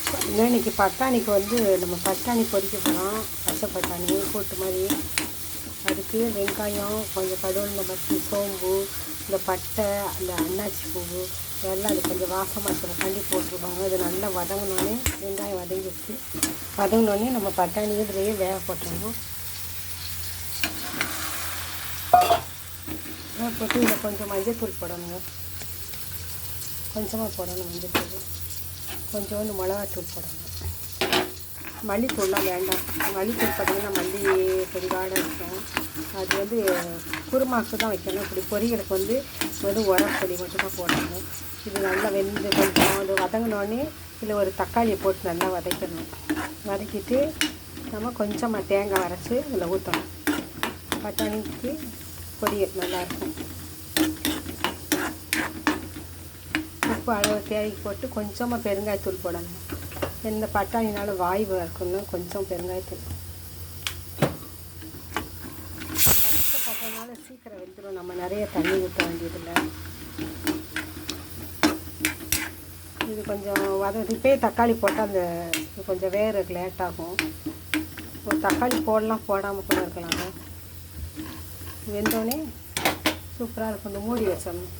இன்றைக்கி பட்டாணிக்கு வந்து நம்ம பட்டாணி பொரிக்க போகிறோம். பச்சை பட்டாணி கூட்டு மாதிரி. அதுக்கு வெங்காயம், கொஞ்சம் கடுகு, பருத்தி, சோம்பு, இந்த பட்டை, அந்த அன்னாச்சி பூவு எல்லாம் அது கொஞ்சம் வாசமாக இருக்கிறக்காண்டி போட்டுருவாங்க. இது நல்லா வதங்கினோடனே வெங்காயம் வதங்கிடுச்சு. வதங்கினோடனே நம்ம பட்டாணி இதுலேயே வேக போட்டுருவோம். போட்டு இதில் கொஞ்சம் மஞ்சள்தூள் போடணுங்க. கொஞ்சமாக போடணும் மஞ்சள்தூள். கொஞ்சோண்டு மிளகாத்தூள் போடணும். மல்லித்தூள்லாம் வேண்டாம். மல்லித்தூள் பார்த்திங்கன்னா மல்லி பொடிவாட இருக்கும். அது வந்து குருமாக்கு தான் வைக்கணும். இப்படி பொரியலுக்கு வந்து உரப்பொடி மட்டும்தான் போடணும். இது நல்லா வெந்து கொஞ்சம் அது வதங்கினோடனே இதில் ஒரு தக்காளியை போட்டு நல்லா வதக்கணும். வதக்கிட்டு நம்ம கொஞ்சமாக தேங்காய் அரைச்சி இதில் ஊற்றணும். பட்டாணிக்கு பொரியல் நல்லாயிருக்கும். உப்பு அளவு தேவைக்கு போட்டு கொஞ்சமாக பெருங்காயத்தூள் போடணும். இந்த பட்டாணினால வாய்வு இருக்குன்னு கொஞ்சம் பெருங்காயத்தூள். பச்சை பட்டாணினால சீக்கிரம் வெந்துடும். நம்ம நிறைய தண்ணி ஊற்ற வேண்டியதில்லை. இது கொஞ்சம் இப்போயே தக்காளி போட்டால் அந்த கொஞ்சம் வேறு லேட் ஆகும். ஒரு தக்காளி போடலாம், போடாமல் கூட இருக்கலாங்க. வெந்தோடனே சூப்பராக இருக்கும். மூடி வச்சிடணும்.